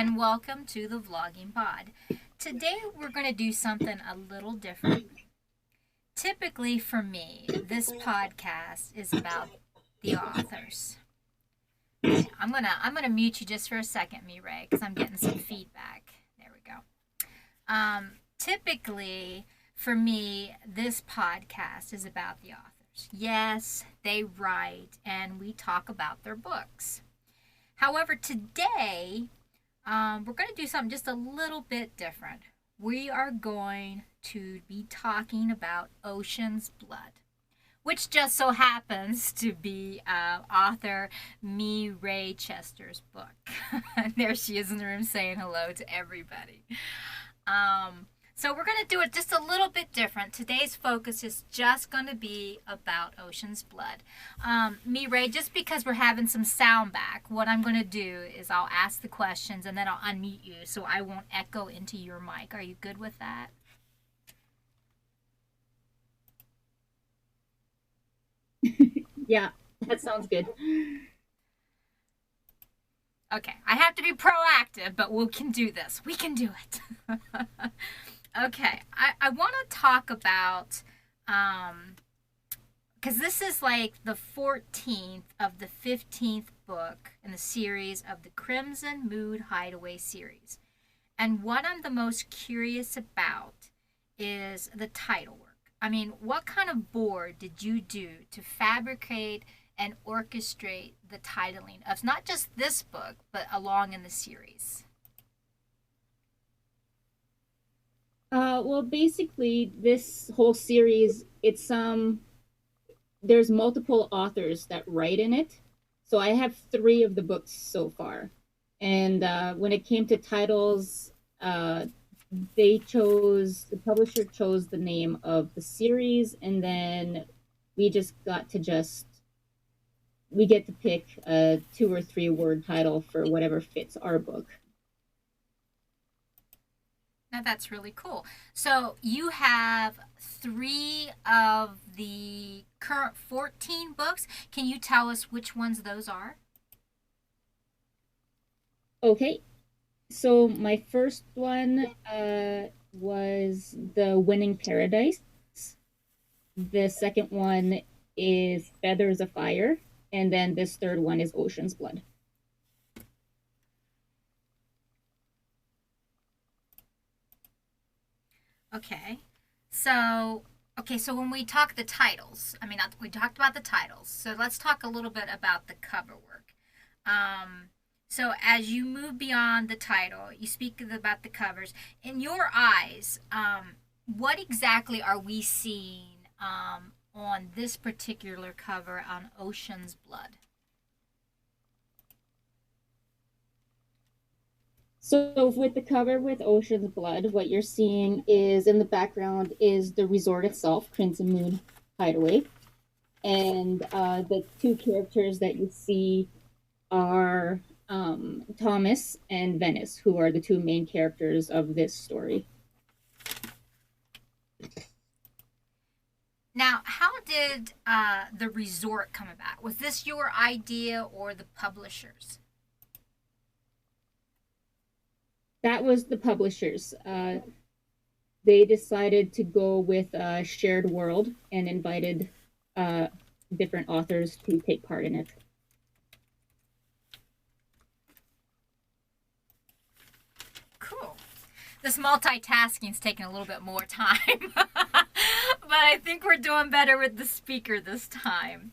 and welcome to the Vlogging Pod. Today we're going to do something a little different. Typically for me, this podcast is about the authors. Okay, I'm gonna mute you just for a second, Mireille, because I'm getting some feedback. There we go. Typically for me, this podcast is about the authors. Yes, they write and we talk about their books. However, today we're going to do something just a little bit different. We are going to be talking about Ocean's Blood, which just so happens to be author Mireille Chester's book. There she is in the room saying hello to everybody. So we're going to do it just a little bit different. Today's focus is just going to be about Ocean's Blood. Mireille, just because we're having some sound back, what I'm going to do is I'll ask the questions and then I'll unmute you so I won't echo into your mic. Are you good with that? Yeah, that sounds good. Okay, I have to be proactive, but we can do this. We can do it. Okay, I want to talk about, because this is like the 14th of the 15th book in the series of the Crimson Moon Hideaway series. And what I'm the most curious about is the title work. I mean, what kind of board did you do to fabricate and orchestrate the titling of not just this book, but along in the series? Well, basically, this whole series, there's multiple authors that write in it. So I have 3 of the books so far. And when it came to titles, the publisher chose the name of the series, and then we get to pick a 2 or 3 word title for whatever fits our book. Now that's really cool. So you have 3 of the current 14 books. Can you tell us which ones those are? Okay, so my first one was The Winning Paradise. The second one is Feathers of Fire. And then this third one is Ocean's Blood. Okay. So when we talk the titles, we talked about the titles. So let's talk a little bit about the cover work. So as you move beyond the title, you speak about the covers. In your eyes, what exactly are we seeing on this particular cover on Ocean's Blood? So with the cover with Ocean's Blood, what you're seeing is in the background is the resort itself, Crimson Moon Hideaway. And the 2 characters that you see are Thomas and Venice, who are the 2 main characters of this story. Now, how did the resort come about? Was this your idea or the publisher's? That was the publishers. They decided to go with a shared world and invited different authors to take part in it. Cool. This multitasking is taking a little bit more time, but I think we're doing better with the speaker this time.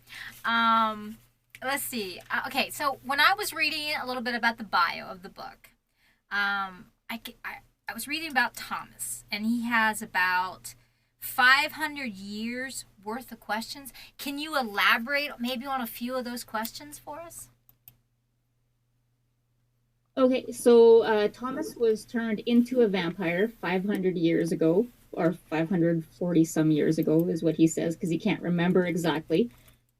Let's see. Okay, so when I was reading a little bit about the bio of the book, I was reading about Thomas, and he has about 500 years worth of questions. Can you elaborate maybe on a few of those questions for us? Okay, so Thomas was turned into a vampire 500 years ago, or 540 some years ago is what he says, because he can't remember exactly.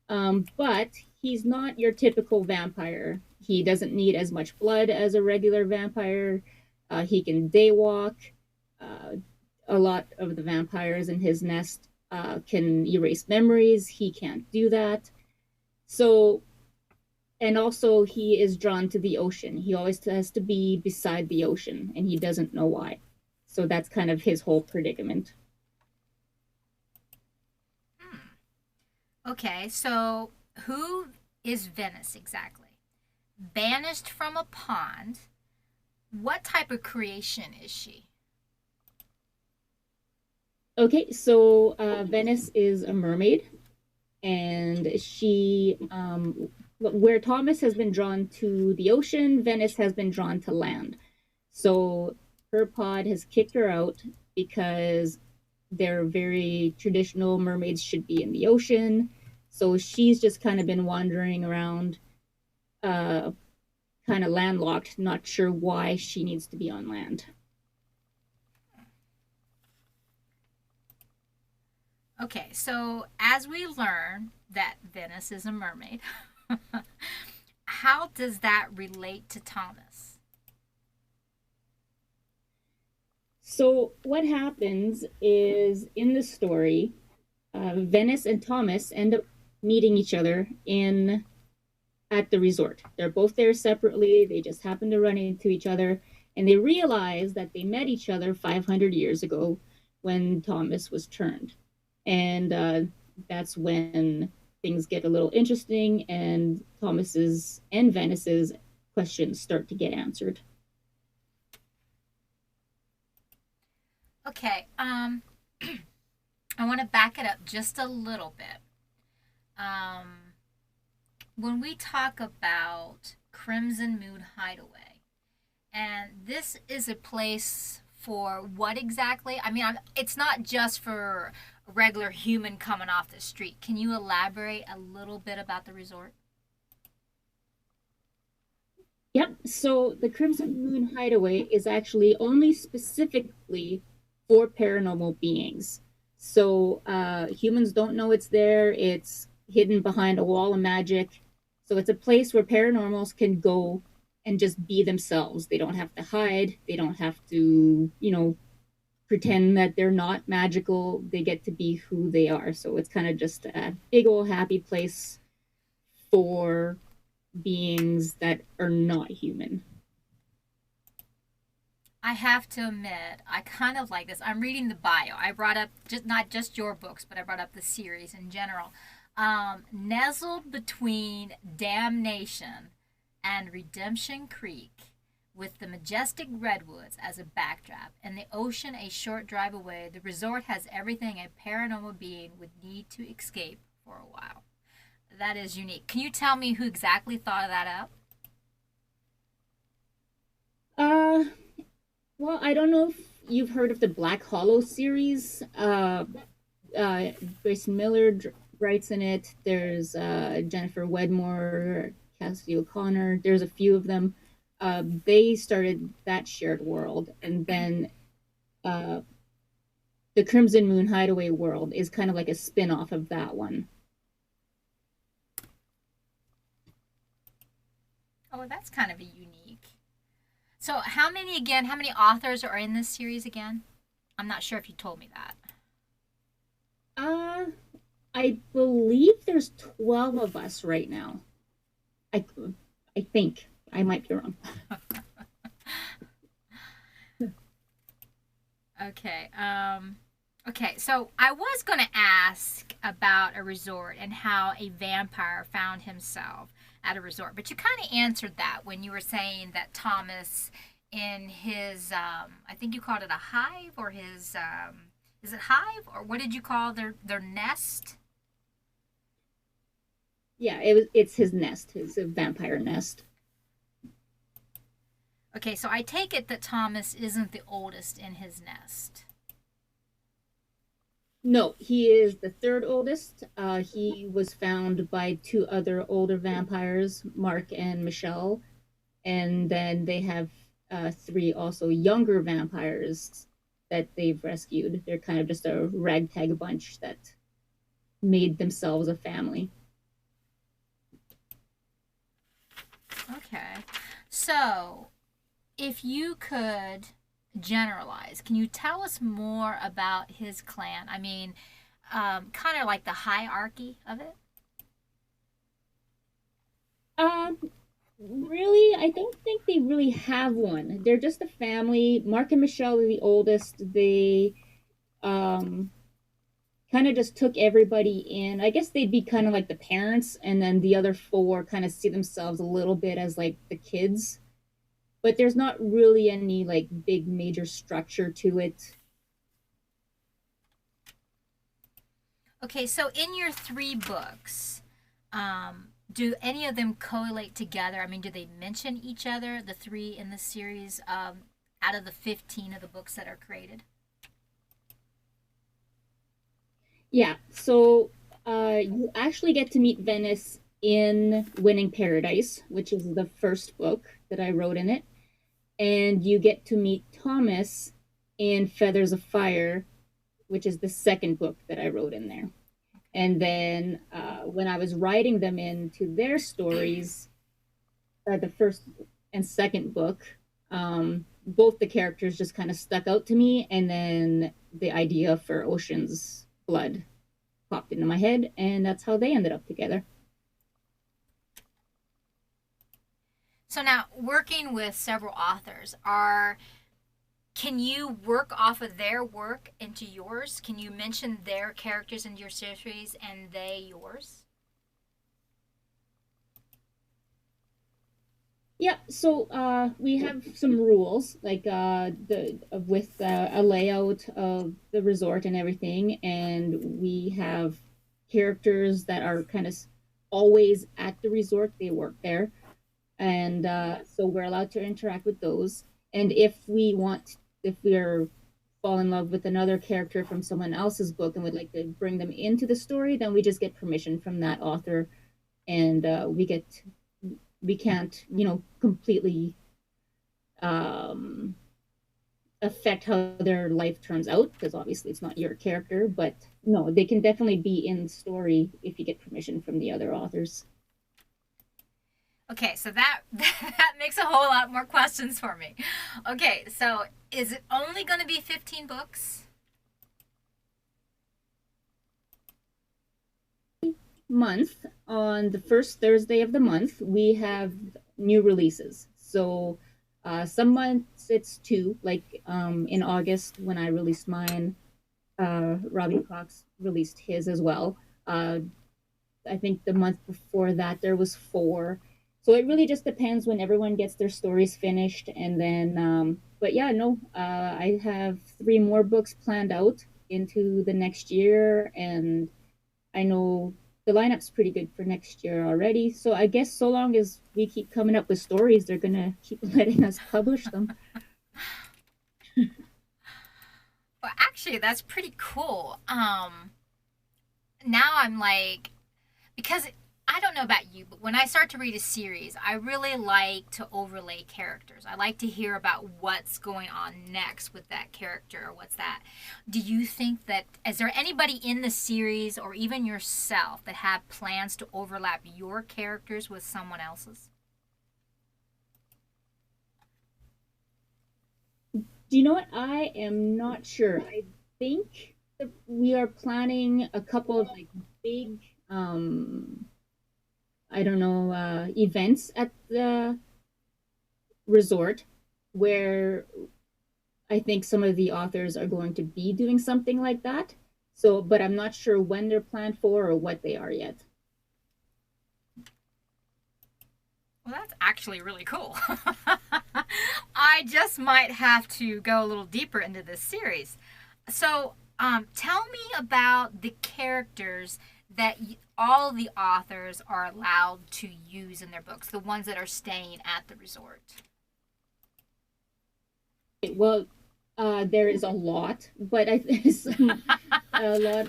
But he's not your typical vampire. He doesn't need as much blood as a regular vampire. He can daywalk. A lot of the vampires in his nest can erase memories. He can't do that. So And also, he is drawn to the ocean. He always has to be beside the ocean, and he doesn't know why. So that's kind of his whole predicament. Hmm. Okay, so who is Venice exactly? Banished from a pond. What type of creation is she? Okay, so Venice is a mermaid, and where Thomas has been drawn to the ocean, Venice has been drawn to land. So her pod has kicked her out because they're very traditional. Mermaids should be in the ocean. So she's just kind of been wandering around, uh, kind of landlocked, not sure why she needs to be on land. Okay, so as we learn that Venice is a mermaid, how does that relate to Thomas? So what happens is in the story, Venice and Thomas end up meeting each other in at the resort. They're both there separately. They just happen to run into each other, and they realize that they met each other 500 years ago when Thomas was turned. And that's when things get a little interesting, and Thomas's and Venice's questions start to get answered. Okay, I want to back it up just a little bit. Um, when we talk about Crimson Moon Hideaway, and this is a place for what exactly? I mean, it's not just for a regular human coming off the street. Can you elaborate a little bit about the resort? Yep. So the Crimson Moon Hideaway is actually only specifically for paranormal beings. So humans don't know it's there. It's hidden behind a wall of magic. So it's a place where paranormals can go and just be themselves. They don't have to hide. They don't have to, pretend that they're not magical. They get to be who they are. So it's kind of just a big old happy place for beings that are not human. I have to admit, I kind of like this. I'm reading the bio. I brought up just not just your books, but I brought up the series in general. Nestled between Damnation and Redemption Creek, with the majestic redwoods as a backdrop and the ocean a short drive away, the resort has everything a paranormal being would need to escape for a while. That is unique. Can you tell me who exactly thought of that up? Uh, well, I don't know if you've heard of the Black Hollow series. Uh, Grace Miller writes in it. There's Jennifer Wedmore, Cassidy O'Connor. There's a few of them. They started that shared world, and then uh, the Crimson Moon Hideaway world is kind of like a spin off of that one. Oh, that's kind of a unique. So, how many again? How many authors are in this series again? I'm not sure if you told me that. Uh, I believe there's 12 of us right now. I I think I might be wrong. Okay. Okay. So I was going to ask about a resort and how a vampire found himself at a resort, but you kind of answered that when you were saying that Thomas, in his, I think you called it a hive or his, is it hive or what did you call their nest? Yeah, it's his nest, his vampire nest. Okay, so I take it that Thomas isn't the oldest in his nest. No, he is the third oldest. He was found by two other older vampires, Mark and Michelle, and then they have three also younger vampires that they've rescued. They're kind of just a ragtag bunch that made themselves a family. Okay. So, if you could generalize, can you tell us more about his clan? I mean, kind of like the hierarchy of it. Um, really, I don't think they really have one. They're just a family. Mark and Michelle are the oldest. They um kind of just took everybody in. I guess they'd be kind of like the parents, and then the other four kind of see themselves a little bit as like the kids. But there's not really any like big major structure to it. Okay, so in your three books, do any of them correlate together? I mean, do they mention each other, the three in the series, out of the 15 of the books that are created? Yeah, so you actually get to meet Venice in Winning Paradise, which is the first book that I wrote in it. And you get to meet Thomas in Feathers of Fire, which is the second book that I wrote in there. And then when I was writing them into their stories, the first and second book, both the characters just kind of stuck out to me. And then the idea for Ocean's Blood popped into my head, and that's how they ended up together. So now, working with several authors, are can you work off of their work into yours? Can you mention their characters in your series and they yours? Yeah, so we have some rules, like the with a layout of the resort and everything, and we have characters that are kind of always at the resort. They work there, and so we're allowed to interact with those. And if we're fall in love with another character from someone else's book and would like to bring them into the story, then we just get permission from that author, and we can't, completely um, affect how their life turns out because obviously it's not your character. But no, they can definitely be in the story if you get permission from the other authors. Okay, so that that makes a whole lot more questions for me. Okay, so is it only going to be 15 books? Month on the first Thursday of the month, we have new releases. So some months it's two, like in August when I released mine, Robbie Cox released his as well. I think the month before that there was four. So it really just depends when everyone gets their stories finished. And then, but yeah, no, I have three more books planned out into the next year. And I know the lineup's pretty good for next year already. So I guess so long as we keep coming up with stories, they're going to keep letting us publish them. Well, actually, that's pretty cool. Now I'm like, because I don't know about you, but when I start to read a series, I really like to overlay characters. I like to hear about what's going on next with that character or what's that. Do you think that, is there anybody in the series or even yourself that have plans to overlap your characters with someone else's? Do you know what? I am not sure. I think that we are planning a couple of like big, I don't know, events at the resort where I think some of the authors are going to be doing something like that. So, but I'm not sure when they're planned for or what they are yet. Well, that's actually really cool. I just might have to go a little deeper into this series. So, tell me about the characters that all the authors are allowed to use in their books, the ones that are staying at the resort. Well, there is a lot, but a lot.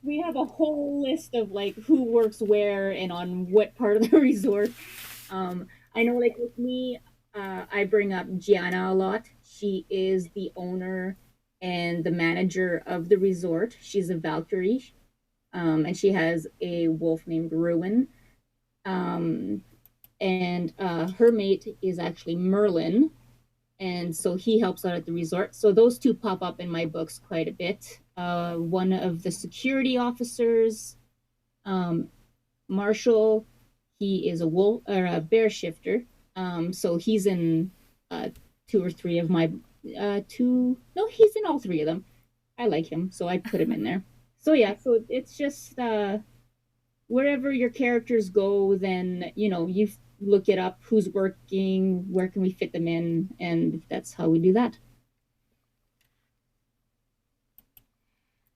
We have a whole list of like who works where and on what part of the resort. I know, like with me, I bring up Gianna a lot. She is the owner and the manager of the resort. She's a Valkyrie, and she has a wolf named Ruin. Um, and her mate is actually Merlin, and so he helps out at the resort. So those two pop up in my books quite a bit. One of the security officers um, Marshall, he is a wolf or a bear shifter. So he's in uh, two or three of my two. No, he's in all three of them. I like him, so I put him in there. So yeah, so it's just wherever your characters go, then you look it up, who's working, where can we fit them in, and that's how we do that.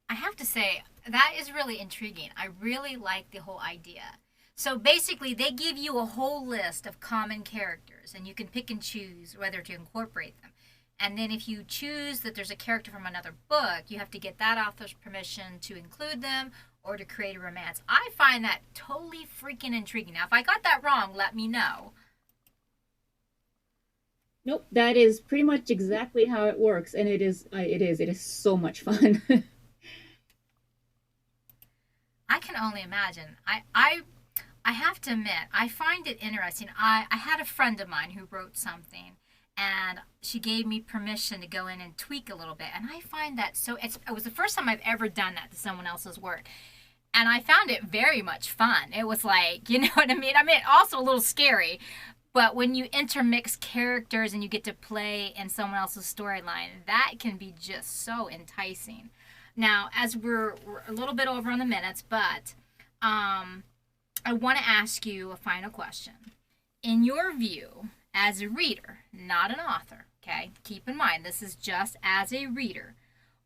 I have to say, that is really intriguing. I really like the whole idea. So basically, they give you a whole list of common characters, and you can pick and choose whether to incorporate them. And then if you choose that there's a character from another book, you have to get that author's permission to include them or to create a romance. I find that totally freaking intriguing. Now, if I got that wrong, let me know. Nope, that is pretty much exactly how it works, and it is so much fun. I can only imagine. I have to admit, I find it interesting. I had a friend of mine who wrote something, and she gave me permission to go in and tweak a little bit. And I find that it was the first time I've ever done that to someone else's work. And I found it very much fun. It was like, you know what I mean? I mean, also a little scary, but when you intermix characters and you get to play in someone else's storyline, that can be just so enticing. Now, as we're a little bit over on the minutes, but I want to ask you a final question. In your view, as a reader, not an author, okay? Keep in mind, this is just as a reader.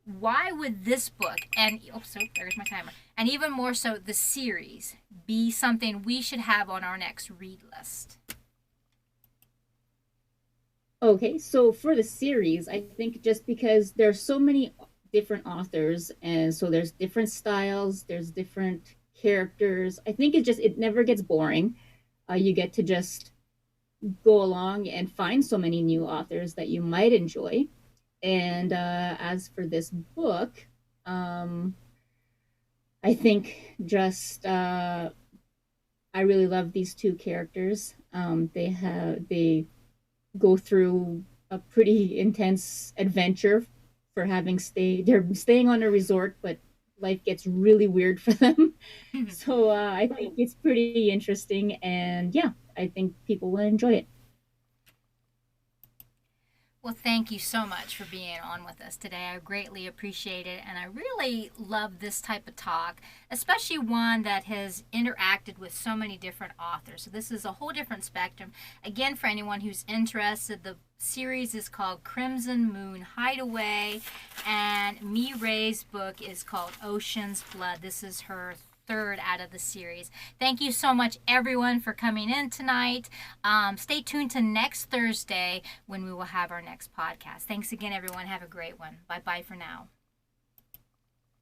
Why would this book, and oh, so there's my timer, and even more so, the series, be something we should have on our next read list? Okay, so for the series, I think just because there's so many different authors, and so there's different styles, there's different characters. I think it never gets boring. You get to just go along and find so many new authors that you might enjoy. And as for this book, um, I think just I really love these two characters. They go through a pretty intense adventure for having stayed. They're staying on a resort, but life gets really weird for them. So I think it's pretty interesting, and yeah, I think people will enjoy it. Well, thank you so much for being on with us today. I greatly appreciate it, and I really love this type of talk, especially one that has interacted with so many different authors. So this is a whole different spectrum. Again, for anyone who's interested, the series is called Crimson Moon Hideaway, and Mireille's book is called Ocean's Blood. This is her third out of the series. Thank you so much, everyone, for coming in tonight. Stay tuned to next Thursday when we will have our next podcast. Thanks again, everyone. Have a great one. Bye bye for now.